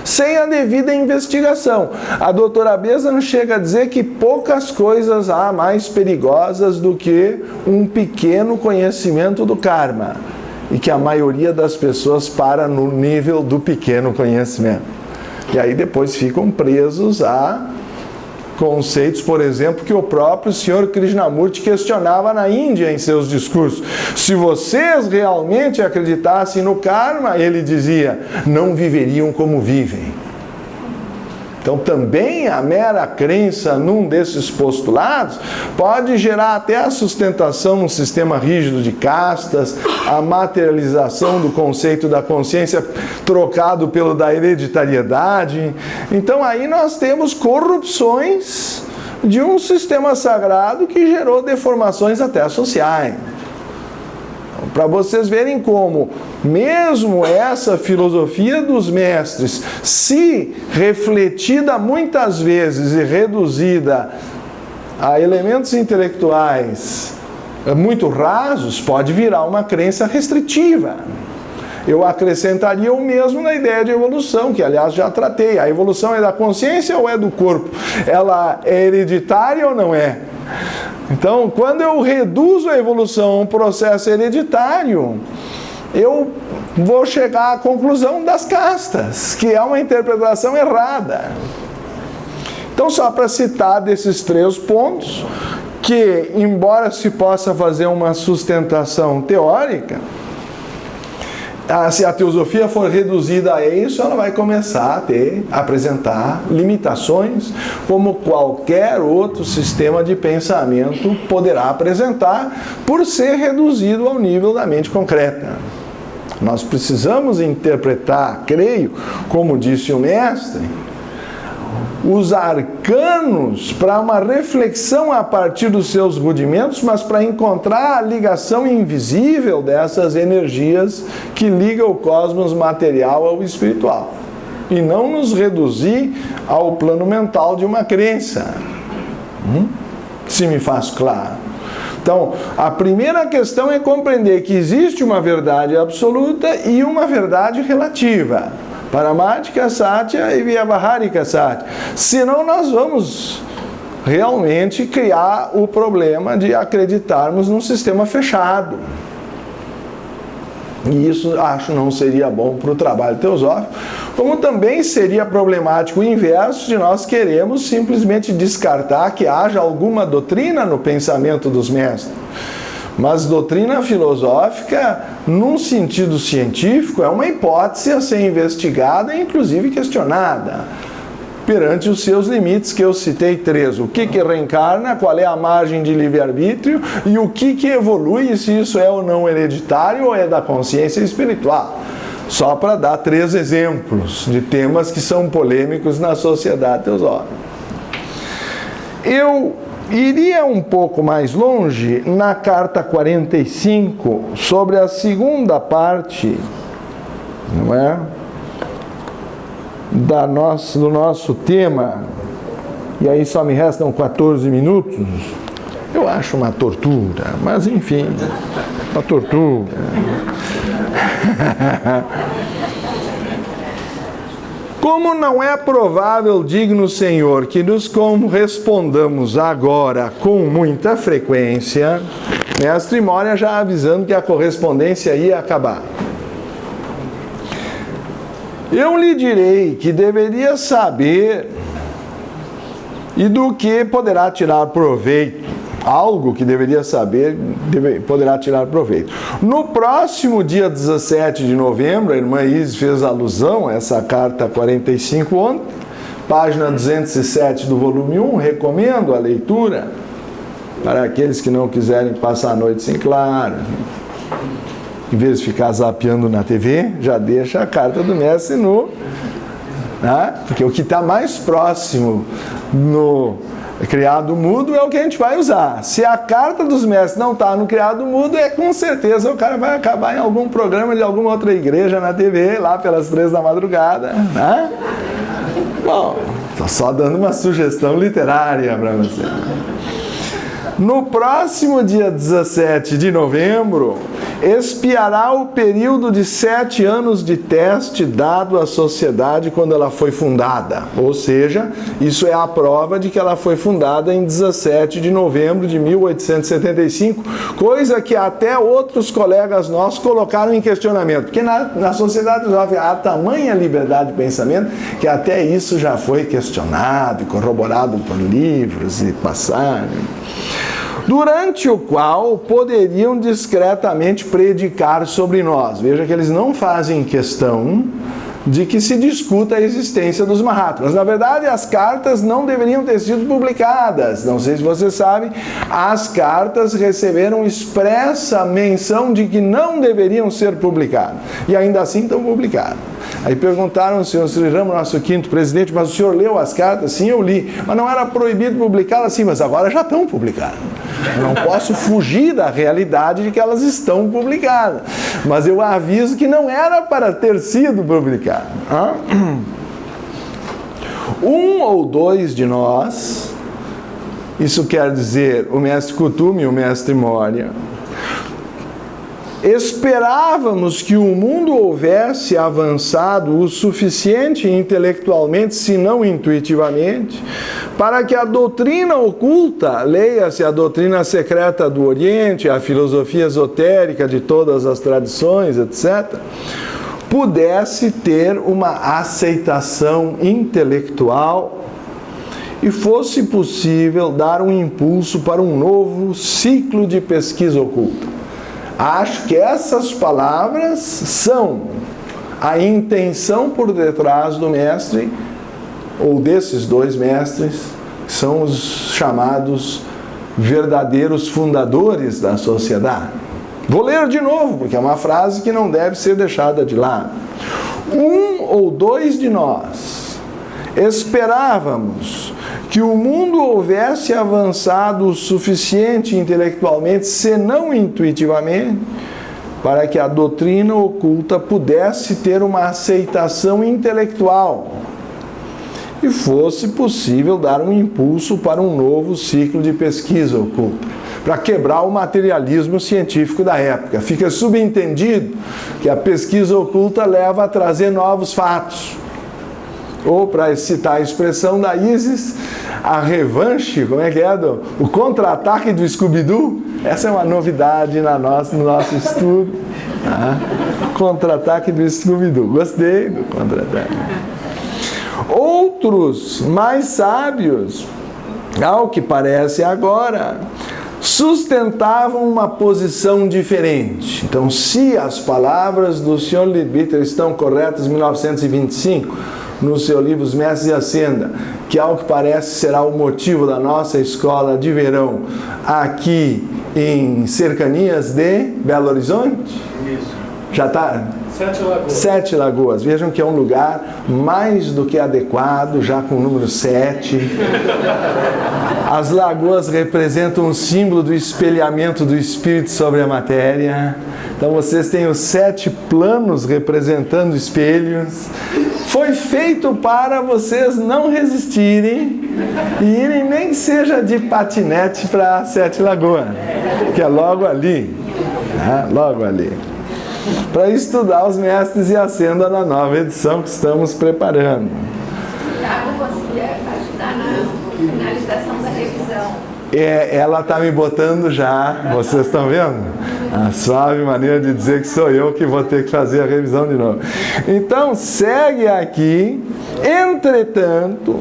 sem a devida investigação. A doutora Beza não chega a dizer que poucas coisas há mais perigosas do que um pequeno conhecimento do karma, e que a maioria das pessoas para no nível do pequeno conhecimento. E aí depois ficam presos a conceitos, por exemplo, que o próprio Sr. Krishnamurti questionava na Índia em seus discursos. Se vocês realmente acreditassem no karma, ele dizia, não viveriam como vivem. Então também a mera crença num desses postulados pode gerar até a sustentação num sistema rígido de castas, a materialização do conceito da consciência trocado pelo da hereditariedade. Então aí nós temos corrupções de um sistema sagrado que gerou deformações até sociais. Para vocês verem como, mesmo essa filosofia dos mestres, se refletida muitas vezes e reduzida a elementos intelectuais muito rasos, pode virar uma crença restritiva. Eu acrescentaria o mesmo na ideia de evolução, que aliás já tratei. A evolução é da consciência ou é do corpo? Ela é hereditária ou não é? Então, quando eu reduzo a evolução a um processo hereditário, eu vou chegar à conclusão das castas, que é uma interpretação errada. Então, só para citar desses 3 pontos, que, embora se possa fazer uma sustentação teórica, se a teosofia for reduzida a isso, ela vai começar a apresentar limitações, como qualquer outro sistema de pensamento poderá apresentar, por ser reduzido ao nível da mente concreta. Nós precisamos interpretar, creio, como disse o mestre, os arcanos para uma reflexão a partir dos seus rudimentos, mas para encontrar a ligação invisível dessas energias que ligam o cosmos material ao espiritual. E não nos reduzir ao plano mental de uma crença. Se me faz claro. Então, a primeira questão é compreender que existe uma verdade absoluta e uma verdade relativa. Paramática Satya e Vyavaharika Satya. Senão nós vamos realmente criar o problema de acreditarmos num sistema fechado. E isso acho não seria bom para o trabalho teosófico, como também seria problemático o inverso de nós queremos simplesmente descartar que haja alguma doutrina no pensamento dos mestres. Mas doutrina filosófica, num sentido científico, é uma hipótese a ser investigada e inclusive questionada perante os seus limites, que eu citei 3. O que reencarna, qual é a margem de livre-arbítrio e o que evolui, se isso é ou não hereditário ou é da consciência espiritual. Só para dar 3 exemplos de temas que são polêmicos na sociedade teosófica. Eu iria um pouco mais longe na carta 45, sobre a segunda parte, não é? Do nosso tema, e aí só me restam 14 minutos. Eu acho uma tortura, mas enfim, uma tortura. Como não é provável, digno Senhor, que nos correspondamos agora com muita frequência, Mestre Moria já avisando que a correspondência ia acabar. Eu lhe direi que deveria saber e do que poderá tirar proveito. Algo que deveria saber, poderá tirar proveito. No próximo dia 17 de novembro, a irmã Isis fez alusão a essa carta 45 ontem, página 207 do volume 1, recomendo a leitura para aqueles que não quiserem passar a noite sem claro. Em vez de ficar zapeando na TV, já deixa a carta do mestre no... Porque o que está mais próximo no criado mudo é o que a gente vai usar. Se a carta dos mestres não está no criado mudo, com certeza o cara vai acabar em algum programa de alguma outra igreja na TV, lá pelas 3 da madrugada. Bom, estou só dando uma sugestão literária para você. No próximo dia 17 de novembro, expiará o período de 7 anos de teste dado à sociedade quando ela foi fundada. Ou seja, isso é a prova de que ela foi fundada em 17 de novembro de 1875, coisa que até outros colegas nossos colocaram em questionamento, porque na sociedade há tamanha liberdade de pensamento que até isso já foi questionado e corroborado por livros e passagens. Durante o qual poderiam discretamente predicar sobre nós. Veja que eles não fazem questão de que se discuta a existência dos Mahatmas. Na verdade, as cartas não deveriam ter sido publicadas. Não sei se vocês sabem, as cartas receberam expressa menção de que não deveriam ser publicadas. E ainda assim estão publicadas. Aí perguntaram ao senhor Sri Rama, nosso 5º presidente, mas o senhor leu as cartas? Sim, eu li. Mas não era proibido publicá-las? Sim, mas agora já estão publicadas. Eu não posso fugir da realidade de que elas estão publicadas. Mas eu aviso que não era para ter sido publicado. Um ou 2 de nós, isso quer dizer o mestre Kuthumi e o mestre Moria, esperávamos que o mundo houvesse avançado o suficiente intelectualmente, se não intuitivamente, para que a doutrina oculta, leia-se a doutrina secreta do Oriente, a filosofia esotérica de todas as tradições, etc., pudesse ter uma aceitação intelectual e fosse possível dar um impulso para um novo ciclo de pesquisa oculta. Acho que essas palavras são a intenção por detrás do mestre, ou desses dois mestres, que são os chamados verdadeiros fundadores da sociedade. Vou ler de novo, porque é uma frase que não deve ser deixada de lado. Um ou dois de nós esperávamos que o mundo houvesse avançado o suficiente intelectualmente, se não intuitivamente, para que a doutrina oculta pudesse ter uma aceitação intelectual e fosse possível dar um impulso para um novo ciclo de pesquisa oculta, para quebrar o materialismo científico da época. Fica subentendido que a pesquisa oculta leva a trazer novos fatos. Ou, para citar a expressão da Isis, a revanche, como é que é? O contra-ataque do Scooby-Doo. Essa é uma novidade no nosso estudo. Contra-ataque do Scooby-Doo. Gostei do contra-ataque. Outros, mais sábios, ao que parece agora, sustentavam uma posição diferente. Então, se as palavras do Sr. Leadbeater estão corretas em 1925, no seu livro Os Mestres e a Senda, que ao que parece será o motivo da nossa escola de verão aqui em cercanias de Belo Horizonte? Isso. Já está? 7 Lagoas. 7 Lagoas. Vejam que é um lugar mais do que adequado, já com o número 7. As lagoas representam um símbolo do espelhamento do espírito sobre a matéria. Então vocês têm os 7 planos representando espelhos. Foi feito para vocês não resistirem e irem nem que seja de patinete para 7 Lagoas, que é logo ali, logo ali, para estudar os Mestres e a Senda na nova edição que estamos preparando. Tiago, você ajudar na finalização da revisão. Ela está me botando já, vocês estão vendo? A suave maneira de dizer que sou eu que vou ter que fazer a revisão de novo. Então, segue aqui. Entretanto,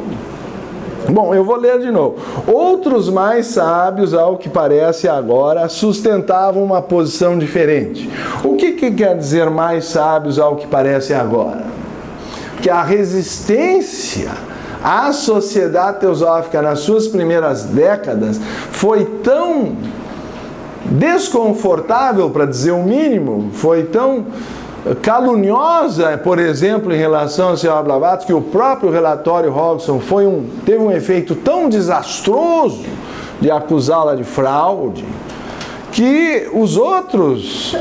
bom, eu vou ler de novo. Outros mais sábios, ao que parece agora, sustentavam uma posição diferente. O que quer dizer mais sábios, ao que parece agora? Que a resistência à sociedade teosófica nas suas primeiras décadas foi tão desconfortável, para dizer o mínimo, foi tão caluniosa, por exemplo, em relação ao Sr. Blavatsky, que o próprio relatório Hodgson teve um efeito tão desastroso de acusá-la de fraude, que os outros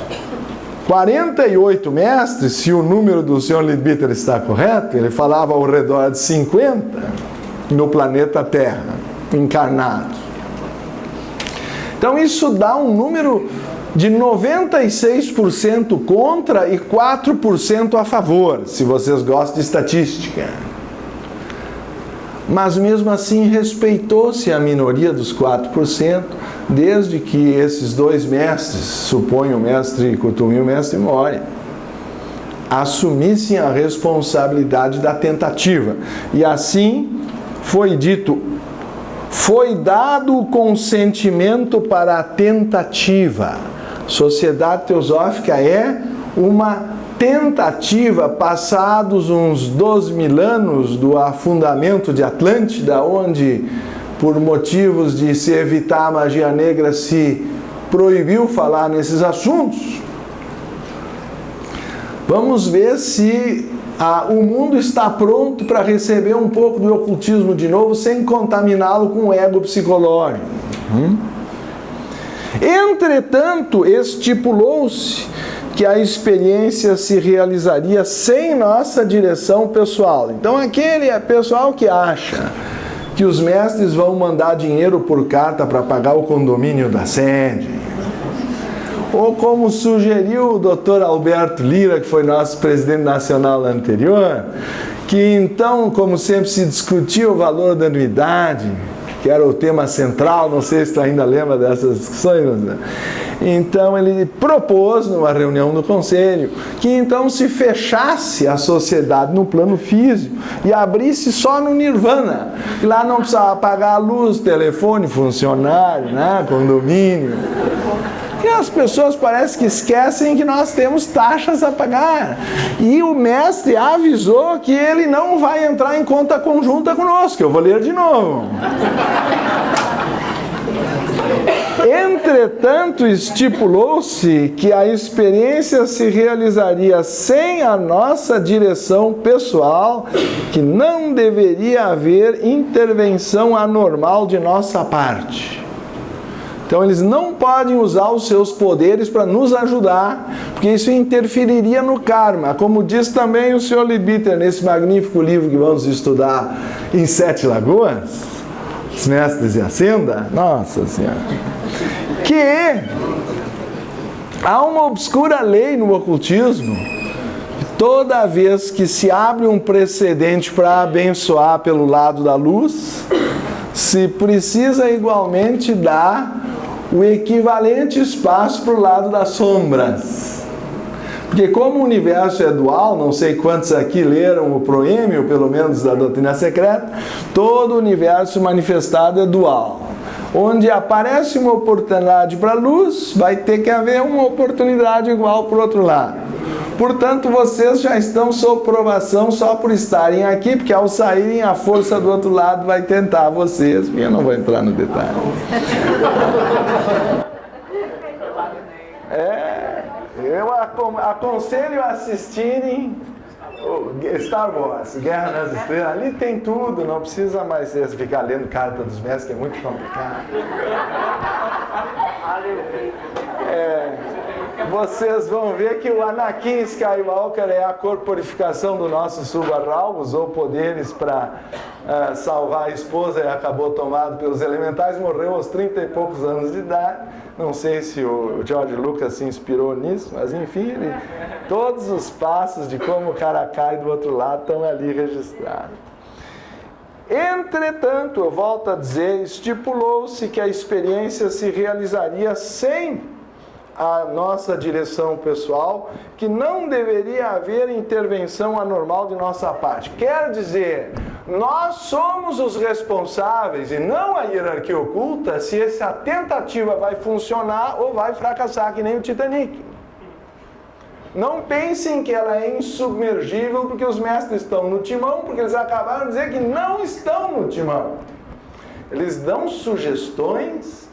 48 mestres, se o número do Sr. Leadbeater está correto, ele falava ao redor de 50 no planeta Terra, encarnados. Então isso dá um número de 96% contra e 4% a favor, se vocês gostam de estatística. Mas mesmo assim respeitou-se a minoria dos 4%, desde que esses dois mestres, suponho o mestre Kuthumi e o mestre Moria, assumissem a responsabilidade da tentativa. E assim foi dito: foi dado o consentimento para a tentativa. Sociedade Teosófica é uma tentativa, passados uns 12.000 anos do afundamento de Atlântida, onde, por motivos de se evitar a magia negra, se proibiu falar nesses assuntos. Vamos ver se o mundo está pronto para receber um pouco do ocultismo de novo, sem contaminá-lo com o ego psicológico. Entretanto, estipulou-se que a experiência se realizaria sem nossa direção pessoal. Então, aquele pessoal que acha que os mestres vão mandar dinheiro por carta para pagar o condomínio da sede, ou como sugeriu o Dr. Alberto Lira, que foi nosso presidente nacional anterior, que então, como sempre se discutia o valor da anuidade, que era o tema central, não sei se tu ainda lembra dessas discussões, mas... Então ele propôs numa reunião do conselho que então se fechasse a sociedade no plano físico e abrisse só no nirvana, que lá não precisava pagar a luz, telefone, funcionário, né, condomínio. E as pessoas parecem que esquecem que nós temos taxas a pagar. E o mestre avisou que ele não vai entrar em conta conjunta conosco. Eu vou ler de novo. Entretanto, estipulou-se que a experiência se realizaria sem a nossa direção pessoal, que não deveria haver intervenção anormal de nossa parte. Então, eles não podem usar os seus poderes para nos ajudar, porque isso interferiria no karma. Como diz também o Sr. Leadbeater nesse magnífico livro que vamos estudar em Sete Lagoas, Os Mestres e a Senda, nossa Senhora, que há uma obscura lei no ocultismo. Toda vez que se abre um precedente para abençoar pelo lado da luz, se precisa igualmente dar o equivalente espaço para o lado das sombras. Porque como o universo é dual, não sei quantos aqui leram o proêmio, pelo menos da doutrina secreta, todo o universo manifestado é dual. Onde aparece uma oportunidade para a luz, vai ter que haver uma oportunidade igual para o outro lado. Portanto, vocês já estão sob provação só por estarem aqui, porque ao saírem a força do outro lado vai tentar vocês, e eu não vou entrar no detalhe. Eu aconselho a assistirem Star Wars, Guerra nas Estrelas. Ali tem tudo, não precisa mais ficar lendo Carta dos Mestres, que é muito complicado. Vocês vão ver que o Anakin Skywalker é a corporificação do nosso Subarral, usou poderes para salvar a esposa e acabou tomado pelos elementais, morreu aos 30 e poucos anos de idade. Não sei se o George Lucas se inspirou nisso, mas enfim, todos os passos de como o cara cai do outro lado estão ali registrados. Entretanto, eu volto a dizer, estipulou-se que a experiência se realizaria sem a nossa direção pessoal, que não deveria haver intervenção anormal de nossa parte. Quer dizer, nós somos os responsáveis, e não a hierarquia oculta, se essa tentativa vai funcionar ou vai fracassar, que nem o Titanic. Não pensem que ela é insubmergível porque os mestres estão no timão, porque eles acabaram de dizer que não estão no timão. Eles dão sugestões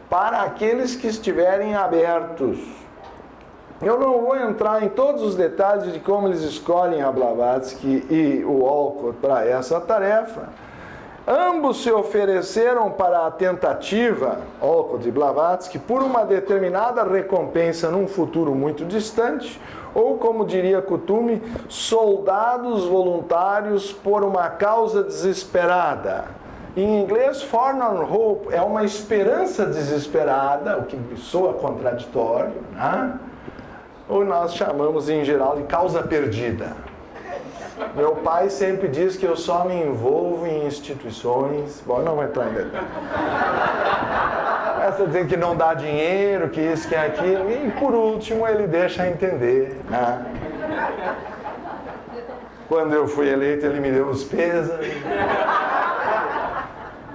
para aqueles que estiverem abertos. Eu não vou entrar em todos os detalhes de como eles escolhem a Blavatsky e o Olcott para essa tarefa. Ambos se ofereceram para a tentativa, Olcott e Blavatsky, por uma determinada recompensa num futuro muito distante, ou, como diria Kuthumi, soldados voluntários por uma causa desesperada. Em inglês, forlorn hope é uma esperança desesperada, o que soa contraditório, né? Ou nós chamamos em geral de causa perdida. Meu pai sempre diz que eu só me envolvo em instituições. Bom, não vou entrar em detalhe. Começa dizendo que não dá dinheiro, que isso, que aquilo. E por último ele deixa entender, né? Quando eu fui eleito, ele me deu os pêsames.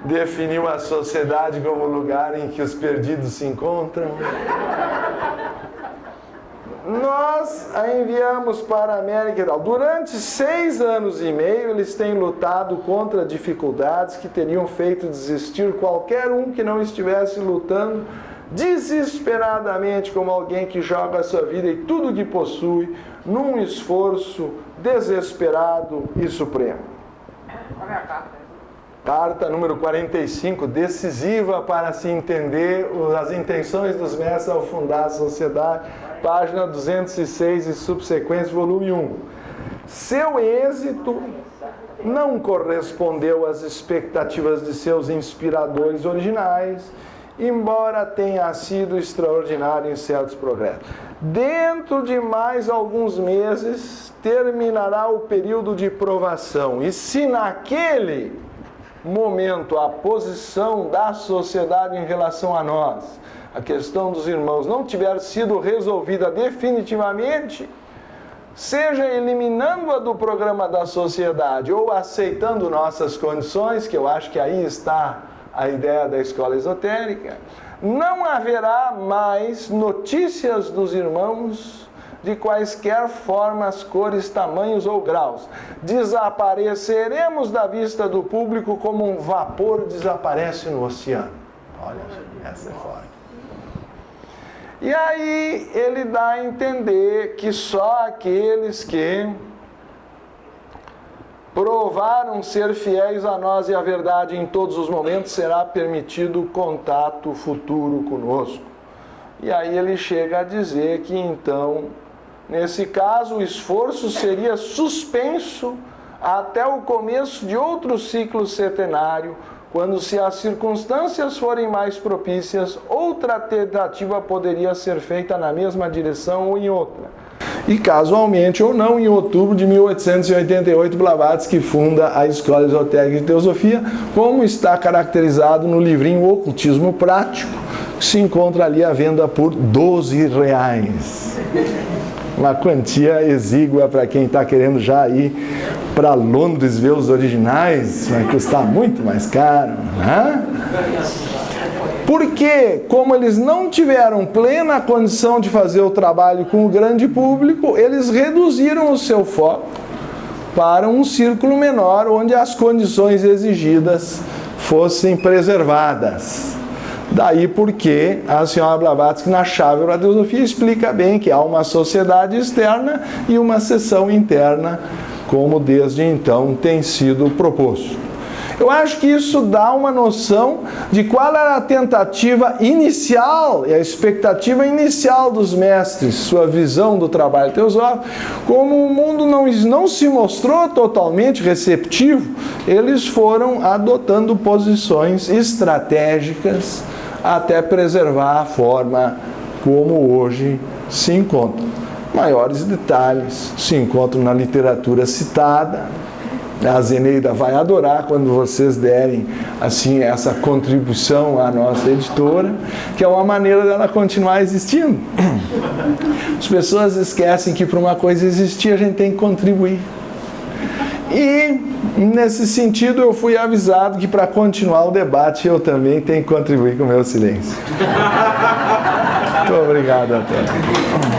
Definiu a sociedade como o lugar em que os perdidos se encontram. Nós a enviamos para a América e tal. Durante 6 anos e meio, eles têm lutado contra dificuldades que teriam feito desistir qualquer um que não estivesse lutando desesperadamente, como alguém que joga a sua vida e tudo que possui num esforço desesperado e supremo. Carta número 45, decisiva para se entender as intenções dos mestres ao fundar a sociedade, página 206 e subsequentes, volume 1. Seu êxito não correspondeu às expectativas de seus inspiradores originais, embora tenha sido extraordinário em certos progressos. Dentro de mais alguns meses, terminará o período de provação. E se naquele momento a posição da sociedade em relação a nós, a questão dos irmãos, não tiver sido resolvida definitivamente, seja eliminando-a do programa da sociedade ou aceitando nossas condições, que eu acho que aí está a ideia da escola esotérica, não haverá mais notícias dos irmãos de quaisquer formas, cores, tamanhos ou graus. Desapareceremos da vista do público como um vapor desaparece no oceano. Olha, essa é forte. E aí ele dá a entender que só aqueles que provaram ser fiéis a nós e à verdade em todos os momentos será permitido o contato futuro conosco. E aí ele chega a dizer que então, nesse caso, o esforço seria suspenso até o começo de outro ciclo setenário, quando, se as circunstâncias forem mais propícias, outra tentativa poderia ser feita na mesma direção ou em outra. E casualmente ou não, em outubro de 1888, Blavatsky funda a Escola Esotérica de Teosofia, como está caracterizado no livrinho Ocultismo Prático, que se encontra ali à venda por R$12. Uma quantia exígua para quem está querendo já ir para Londres ver os originais, vai custar muito mais caro, né? Porque, como eles não tiveram plena condição de fazer o trabalho com o grande público, eles reduziram o seu foco para um círculo menor, onde as condições exigidas fossem preservadas. Daí porque a senhora Blavatsky, na Chave para a Teosofia, explica bem que há uma sociedade externa e uma seção interna, como desde então tem sido proposto. Eu acho que isso dá uma noção de qual era a tentativa inicial e a expectativa inicial dos mestres, sua visão do trabalho teosófico. Como o mundo não se mostrou totalmente receptivo, eles foram adotando posições estratégicas até preservar a forma como hoje se encontra. Maiores detalhes se encontram na literatura citada. A Zeneida vai adorar quando vocês derem assim essa contribuição à nossa editora, que é uma maneira dela continuar existindo. As pessoas esquecem que para uma coisa existir a gente tem que contribuir. E nesse sentido eu fui avisado que para continuar o debate eu também tenho que contribuir com o meu silêncio. Muito obrigado a todos.